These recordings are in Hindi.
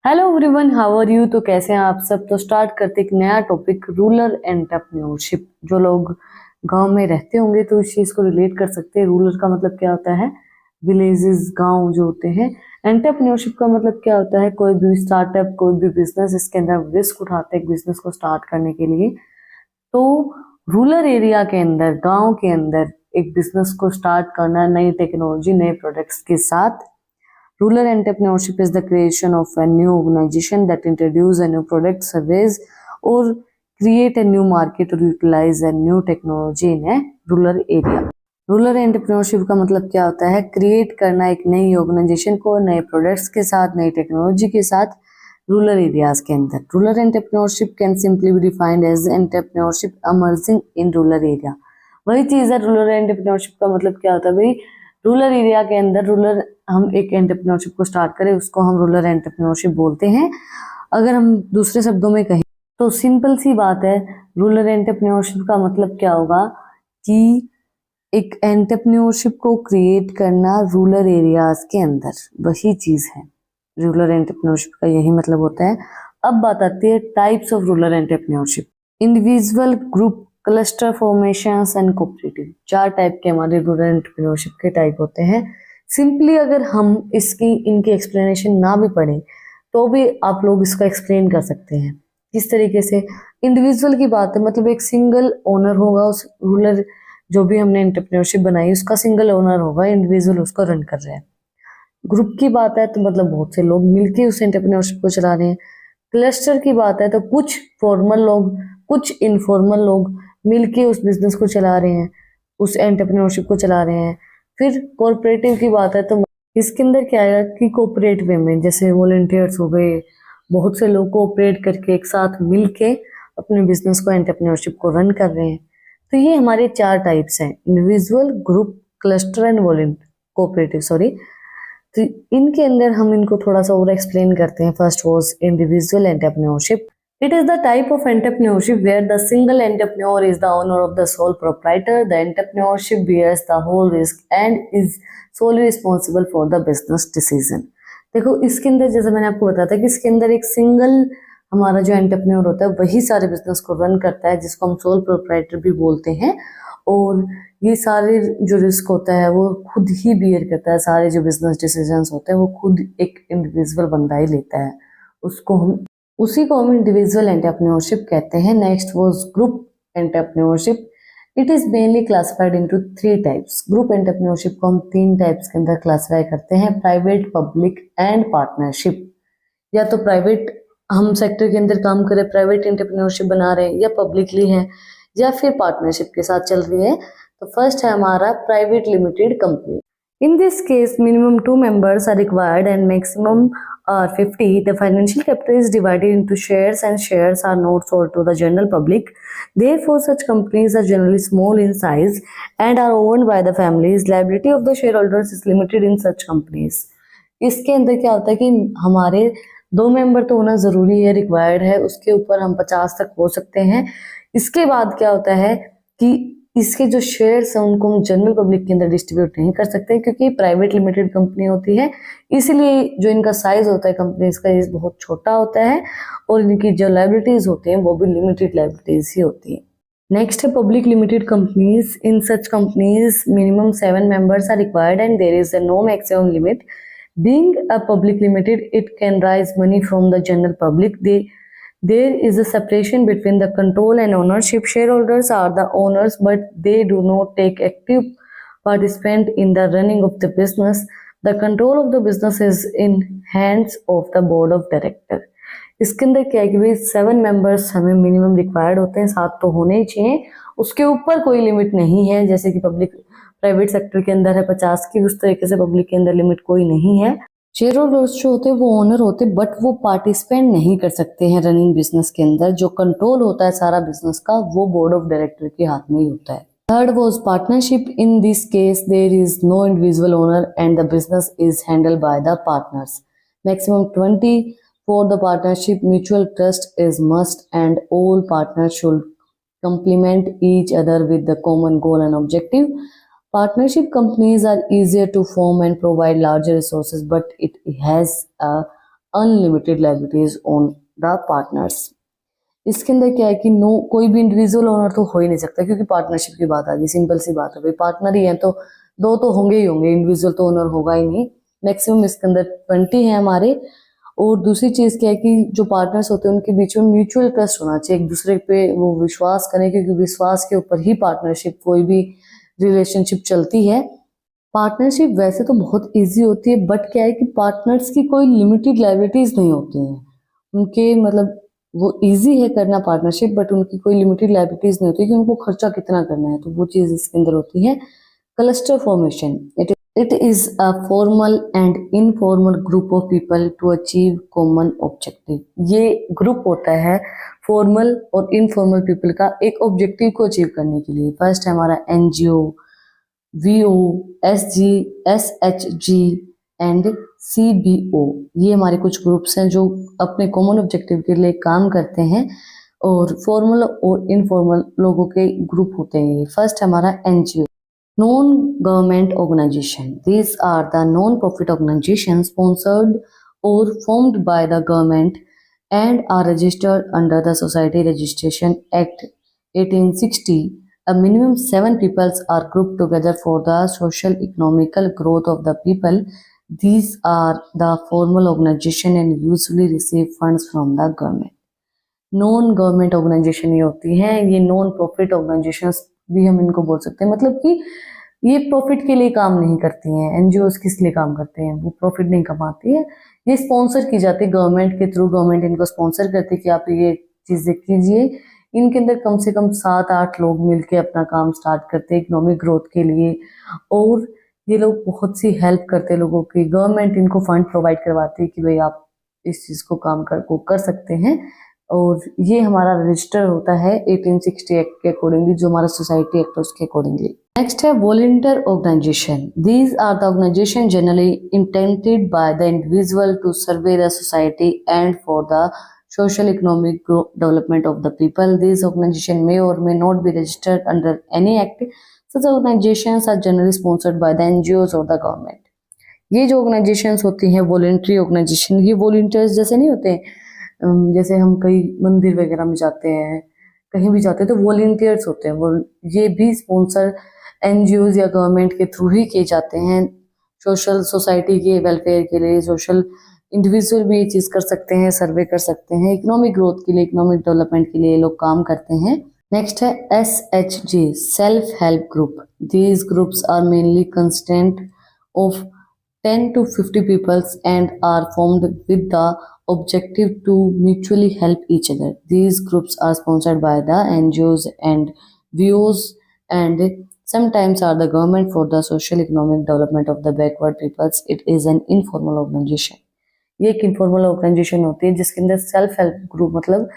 Hello everyone, how are you. तो कैसे हैं आप सब। तो स्टार्ट करते एक नया टॉपिक, रूरल एंटरप्रेन्योरशिप। जो लोग गांव में रहते होंगे तो इस चीज को रिलेट कर सकते हैं। रूरल का मतलब क्या होता है, विलेजेस, गांव जो होते हैं। एंटरप्रेन्योरशिप का मतलब क्या होता है, कोई भी स्टार्टअप, कोई भी बिजनेस, इसके अंदर रिस्क उठाते हैं एक बिजनेस को स्टार्ट करने के लिए। तो रूरल एरिया के अंदर, गांव के अंदर एक बिजनेस को स्टार्ट करना नई टेक्नोलॉजी, नए प्रोडक्ट्स के साथ। Rural entrepreneurship is the creation of a new organization that introduce a new product, service, or create a new market or utilize a new technology in a rural area. Rural entrepreneurship का मतलब क्या होता है, क्रिएट करना एक नई ऑर्गेनाइजेशन को नए प्रोडक्ट्स के साथ, नई टेक्नोलॉजी के साथ रूरल एरियाज के अंदर। Rural entrepreneurship can simply be defined as entrepreneurship emerging in rural area. वही चीज है, रूरल एंटरप्रेन्योरशिप का मतलब क्या होता है भाई, रूरल एरिया के अंदर रूरल हम एक एंटरप्रेन्योरशिप को स्टार्ट करें, उसको हम रूरल एंटरप्रेन्योरशिप बोलते हैं। अगर हम दूसरे शब्दों में कहें तो सिंपल सी बात है, रूरल एंटरप्रेन्योरशिप का मतलब क्या होगा कि एक एंटरप्रेन्योरशिप को क्रिएट करना रूरल एरियाज के अंदर, वही चीज है रूरल एंटरप्रेन्योरशिप का, यही मतलब होता है। अब बात आती है types of rural entrepreneurship. Individual, group, cluster formations and cooperative. चार टाइप के हमारे रूरल एंटरप्रेन्योरशिप के टाइप होते हैं। सिंपली अगर हम इनकी एक्सप्लेनेशन ना भी पढ़े तो भी आप लोग इसका एक्सप्लेन कर सकते हैं। किस तरीके से, इंडिविजुअल की बात है, मतलब एक सिंगल ओनर होगा उस रूरल, जो भी हमने एंटरप्रेन्योरशिप बनाई उसका सिंगल ओनर होगा, इंडिविजुअल उसको रन कर रहे हैं। ग्रुप की बात है तो मतलब बहुत से लोग मिलके उस एंटरप्रेन्योरशिप को चला रहे हैं। क्लस्टर की बात है तो कुछ फॉर्मल लोग, कुछ इनफॉर्मल लोग मिलके उस बिजनेस को चला रहे हैं, उस एंटरप्रेन्योरशिप को चला रहे हैं। फिर कोऑपरेटिव की बात है तो इसके अंदर क्या आएगा कि कोऑपरेट वे में, जैसे वॉलंटियर्स हो गए, बहुत से लोग कोऑपरेट करके एक साथ मिलके अपने बिजनेस को, एंटरप्रेन्योरशिप को रन कर रहे हैं। तो ये हमारे चार टाइप्स हैं, individual, group, cluster and cooperative, sorry. तो इनके अंदर हम इनको थोड़ा सा और एक्सप्लेन करते हैं। First was individual entrepreneurship. It is the type of entrepreneurship where the single entrepreneur is the owner of the sole proprietor. The entrepreneurship bears the whole risk and is solely responsible for the business decision. देखो इसके अंदर, जैसे मैंने आपको बताया था कि इसके अंदर एक सिंगल हमारा जो एंटरप्रेन्योर होता है वही सारे बिजनेस को रन करता है, जिसको हम सोल प्रोप्राइटर भी बोलते हैं। और ये सारे जो रिस्क होता है वो खुद ही बियर करता है। सारे जो बिजनेस डिसीजंस होते हैं वो खुद एक इंडिविजुअल बंदा ही लेता है, उसी को हम इंडिविजुअल एंटरप्रेन्योरशिप कहते हैं। Next was group entrepreneurship. It is mainly classified into 3 types. Group entrepreneurship को हम 3 टाइप्स के अंदर क्लासिफाई करते हैं, प्राइवेट, पब्लिक एंड पार्टनरशिप। या तो प्राइवेट हम सेक्टर के अंदर काम करें, प्राइवेट एंटरप्रेन्योरशिप बना रहे हैं, या पब्लिकली है, या फिर पार्टनरशिप के साथ चल रही है। तो फर्स्ट है हमारा private limited company. In this case, minimum 2 members are required and maximum are 50. The financial capital is divided into shares and shares are not sold to the general public. Therefore, such companies are generally small in size and are owned by the families. Liability of the shareholders is limited in such companies. इसके अंदर क्या होता है कि हमारे 2 मेंबर तो होना जरूरी है, रिक्वायर्ड है, उसके ऊपर हम 50 तक हो सकते हैं। इसके बाद क्या होता है कि इसके जो शेयर्स हैं उनको हम जनरल पब्लिक के अंदर डिस्ट्रीब्यूट नहीं कर सकते, क्योंकि प्राइवेट लिमिटेड कंपनी होती है, इसलिए जो इनका साइज होता है कंपनीज का, ये बहुत छोटा होता है, और इनकी जो लायबिलिटीज होती हैं वो भी लिमिटेड लायबिलिटीज ही होती है। नेक्स्ट है public limited companies. In such companies minimum 7 members are required and there is no maximum limit. Being a public limited, it can raise money from the general public. There is a separation between the control and ownership. Shareholders are the owners, but they do not take active participant in the running of the business. The control of the business is in hands of the board of director. इसके अंदर क्या है कि भाई 7 मेंबर्स हमें मिनिमम रिक्वायर्ड होते हैं, 7 तो होने ही चाहिए, उसके ऊपर कोई लिमिट नहीं है। जैसे कि प्राइवेट सेक्टर के अंदर है 50 की, उस तरीके से पब्लिक के अंदर लिमिट कोई नहीं है। शेयर होल्डर्स जो होते हैं वो ओनर होते हैं, बट वो पार्टिसिपेंट नहीं कर सकते हैं रनिंग बिजनेस के अंदर। जो कंट्रोल होता है सारा बिजनेस का वो बोर्ड ऑफ डायरेक्टर के हाथ में ही होता है। Third was partnership. In this case there is no individual owner and the business is handled by the partners. Maximum 20 for the partnership. Mutual trust is must and all partners should complement each other with the common goal and objective. Partnership companies are easier to form and provide larger resources, but it has a unlimited liabilities on the partners. इसके अंदर क्या है कि नो कोई भी इंडिविजुअल ओनर तो हो ही नहीं सकता, क्योंकि पार्टनरशिप की बात आ गई, सिंपल सी बात है भाई, पार्टनर ही है तो दो तो होंगे ही होंगे, इंडिविजुअल तो ओनर होगा ही नहीं। मैक्सिमम इसके अंदर 20 है हमारे। और दूसरी चीज क्या है कि जो पार्टनर्स होते हैं उनके बीच में म्यूचुअल ट्रस्ट होना चाहिए, एक दूसरे पे वो विश्वास करें, क्योंकि विश्वास के ऊपर ही पार्टनरशिप कोई भी रिलेशनशिप चलती है। पार्टनरशिप वैसे तो बहुत इजी होती है, बट क्या है कि पार्टनर्स की कोई लिमिटेड लायबिलिटीज नहीं होती हैं उनके, मतलब वो इजी है करना पार्टनरशिप, बट उनकी कोई लिमिटेड लायबिलिटीज नहीं होती कि उनको खर्चा कितना करना है, तो वो चीज इसके अंदर होती है। Cluster formation, it is a formal and informal group of people to achieve common objective. ये ग्रुप होता है फॉर्मल और इनफॉर्मल पीपल का एक ऑब्जेक्टिव को अचीव करने के लिए। फर्स्ट है हमारा NGO, VO, SG, SHG and CBO. ये हमारे कुछ ग्रुप्स हैं जो अपने कॉमन ऑब्जेक्टिव के लिए काम करते हैं, और फॉर्मल और इनफॉर्मल लोगों के ग्रुप होते हैं। फर्स्ट हमारा NGO, non government organisation. These are the non-profit organizations sponsored or formed by the government and are registered under the Society Registration Act 1860. A minimum 7 peoples are grouped together for the social economical growth of the people. These are the formal organization and usually receive funds from the government. Non government organisation ये होती हैं, ये नॉन प्रॉफिट ऑर्गेनाइजेशंस भी हम इनको बोल सकते हैं, मतलब कि ये प्रॉफिट के लिए काम नहीं करती हैं। एनजीओस किस लिए काम करते हैं, वो प्रॉफिट नहीं कमाती है, ये स्पॉन्सर की जाती है गवर्नमेंट के थ्रू, गवर्नमेंट इनको स्पॉन्सर करती है कि आप ये चीजें कीजिए। इनके अंदर कम से कम 7-8 लोग मिलके अपना काम स्टार्ट करते हैं इकोनॉमिक ग्रोथ के लिए, और ये लोग बहुत सी हेल्प करते हैं लोगों की। गवर्नमेंट इनको फंड प्रोवाइड करवाती है कि भाई आप इस चीज को काम कर सकते हैं, और ये हमारा रजिस्टर होता है 1860 एक्ट के अकॉर्डिंगली, जो हमारा सोसाइटी एक्ट है उसके अकॉर्डिंगली। नेक्स्ट है volunteer organisation. These are the organisation generally intended by the individual to survey the society and for the social economic development of the people. These organizations may or may not be registered under any act. Such organizations are generally sponsored by the NGOs or the government. ये जो ऑर्गेनाइजेशंस होती हैं वॉलंटरी ऑर्गेनाइजेशन, ये वॉलंटियर्स जैसे नहीं होते, जैसे हम कई मंदिर वगैरह में जाते हैं, कहीं भी जाते हैं तो वॉलंटियर्स होते हैं, वो ये भी स्पॉन्सर एनजीओज या गवर्नमेंट के थ्रू ही किए जाते हैं, सोशल सोसाइटी के वेलफेयर के लिए। सोशल इंडिविजुअल भी ये चीज कर सकते हैं, सर्वे कर सकते हैं, इकोनॉमिक ग्रोथ के लिए, इकोनॉमिक डेवलपमेंट के लिए लोग काम करते हैं। नेक्स्ट है SHG, self help group. These groups are mainly constant of 10 to 50 peoples and are formed with the objective to mutually help each other. These groups are sponsored by the NGOs and VOs and sometimes are the government for the social economic development of the backward peoples. It is an informal organization. ये एक इनफॉर्मल ऑर्गेनाइजेशन होती है जिसके अंदर सेल्फ हेल्प ग्रुप, मतलब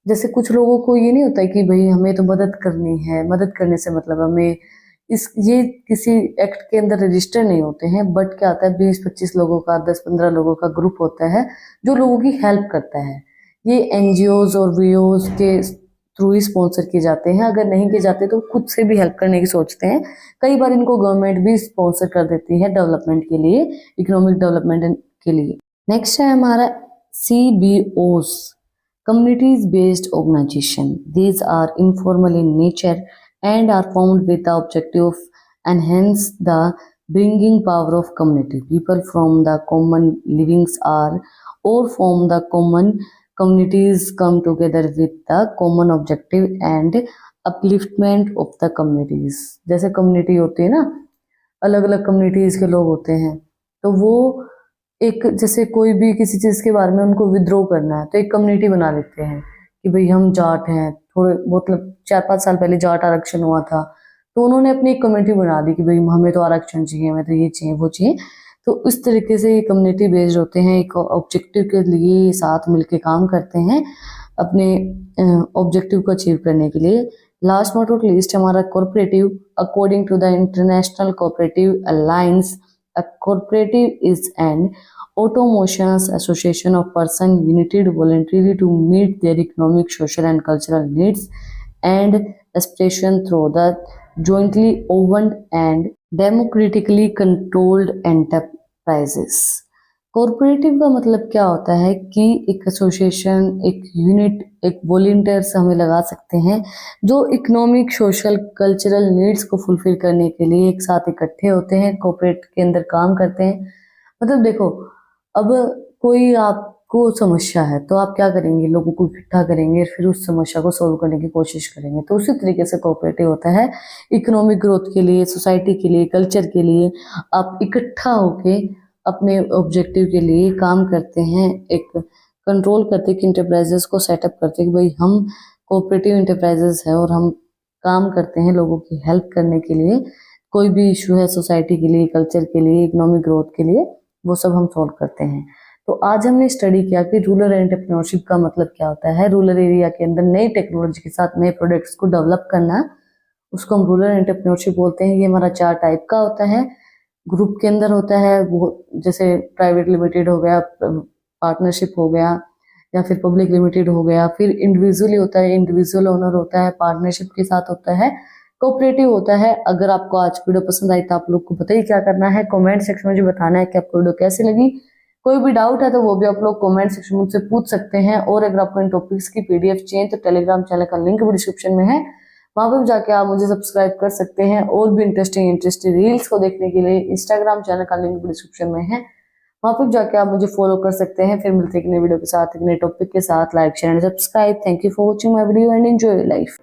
जैसे कुछ लोगों को ये नहीं होता है कि भाई हमें तो मदद करनी है, मदद करने से मतलब हमें ये किसी एक्ट के अंदर रजिस्टर नहीं होते हैं, बट क्या होता है 20-25 लोगों का, 10-15 लोगों का ग्रुप होता है जो लोगों की हेल्प करता है। ये एनजीओज और वीओज के थ्रू ही स्पॉन्सर किए जाते हैं, अगर नहीं किए जाते तो खुद से भी हेल्प करने की सोचते हैं। कई बार इनको गवर्नमेंट भी स्पॉन्सर कर देती है डेवलपमेंट के लिए, इकोनॉमिक डेवलपमेंट के लिए। नेक्स्ट है हमारा CBOs, communities based organization. These are informal in nature and are formed with the objective of enhance the bringing power of community. People from the common livings are or form the common communities come together with the common objective and upliftment of the communities. जैसे कम्युनिटी होती है ना, अलग अलग कम्युनिटीज के लोग होते हैं, तो वो एक जैसे कोई भी किसी चीज के बारे में उनको विद्रोह करना है तो एक कम्युनिटी बना लेते हैं कि भाई हम जाट हैं, थोड़े मतलब 4-5 साल पहले जाट आरक्षण हुआ था, तो उन्होंने अपनी एक कम्युनिटी बना दी कि भाई हमें तो आरक्षण चाहिए, हमें तो ये चाहिए वो चाहिए। तो इस तरीके से ये कम्युनिटी बेस्ड होते हैं, एक ऑब्जेक्टिव के लिए साथ मिलके काम करते हैं अपने ऑब्जेक्टिव को अचीव करने के लिए। लास्ट बट नॉट लीस्ट हमारा corporative. According to the international cooperative alliance, a cooperative is an autonomous association of persons united voluntarily to meet their economic, social and cultural needs and aspirations through the jointly owned and democratically controlled enterprises. Cooperative का मतलब क्या होता है कि एक एसोसिएशन, एक यूनिट, एक वॉलंटियर्स हमें लगा सकते हैं जो इकोनॉमिक, सोशल, कल्चरल नीड्स को फुलफिल करने के लिए एक साथ इकट्ठे होते हैं, कोऑपरेट के अंदर काम करते हैं। मतलब देखो, अब कोई आपको समस्या है तो आप क्या करेंगे, लोगों को इकट्ठा करेंगे, फिर उस समस्या को सोल्व करने की कोशिश करेंगे। तो उसी तरीके से कोऑपरेटिव होता है इकोनॉमिक ग्रोथ के लिए, सोसाइटी के लिए, कल्चर के लिए। आप इकट्ठा होके अपने ऑब्जेक्टिव के लिए काम करते हैं, एक कंट्रोल करते हैं कि इंटरप्राइजेस को सेटअप करते हैं कि भाई हम कोऑपरेटिव इंटरप्राइजेस है और हम काम करते हैं लोगों की हेल्प करने के लिए। कोई भी इशू है सोसाइटी के लिए, कल्चर के लिए, इकोनॉमिक ग्रोथ के लिए, वो सब हम सॉल्व करते हैं। तो आज हमने स्टडी किया कि रूरल एंटरप्रेन्योरशिप का मतलब क्या होता है। रूरल एरिया के अंदर नई टेक्नोलॉजी के साथ नए प्रोडक्ट्स को डेवलप करना, उसको हम रूरल एंटरप्रेन्योरशिप बोलते हैं। ये हमारा 4 टाइप का होता है। ग्रुप के अंदर होता है वो, जैसे प्राइवेट लिमिटेड हो गया, पार्टनरशिप हो गया, या फिर पब्लिक लिमिटेड हो गया। फिर इंडिविजुअली होता है, इंडिविजुअल ओनर होता है, पार्टनरशिप के साथ होता है, कोऑपरेटिव होता है। अगर आपको आज वीडियो पसंद आई तो आप लोग को पता ही क्या करना है, कमेंट सेक्शन में मुझे बताना है कि आपको वीडियो कैसी लगी। कोई भी डाउट है तो वो भी आप लोग कमेंट सेक्शन में मुझसे पूछ सकते हैं। और अगर आपको इन टॉपिक्स की पीडीएफ चाहिए तो टेलीग्राम चैनल का लिंक भी डिस्क्रिप्शन में है, वहां पर जाके आप मुझे सब्सक्राइब कर सकते हैं। और भी इंटरेस्टिंग रील्स को देखने के लिए इंस्टाग्राम चैनल का लिंक भी डिस्क्रिप्शन में है, वहां पर जाके आप मुझे फॉलो कर सकते हैं। फिर मिलते हैं एक नए वीडियो के साथ, एक नए टॉपिक के साथ। Like, share and subscribe. Thank you for watching my video and enjoy your life.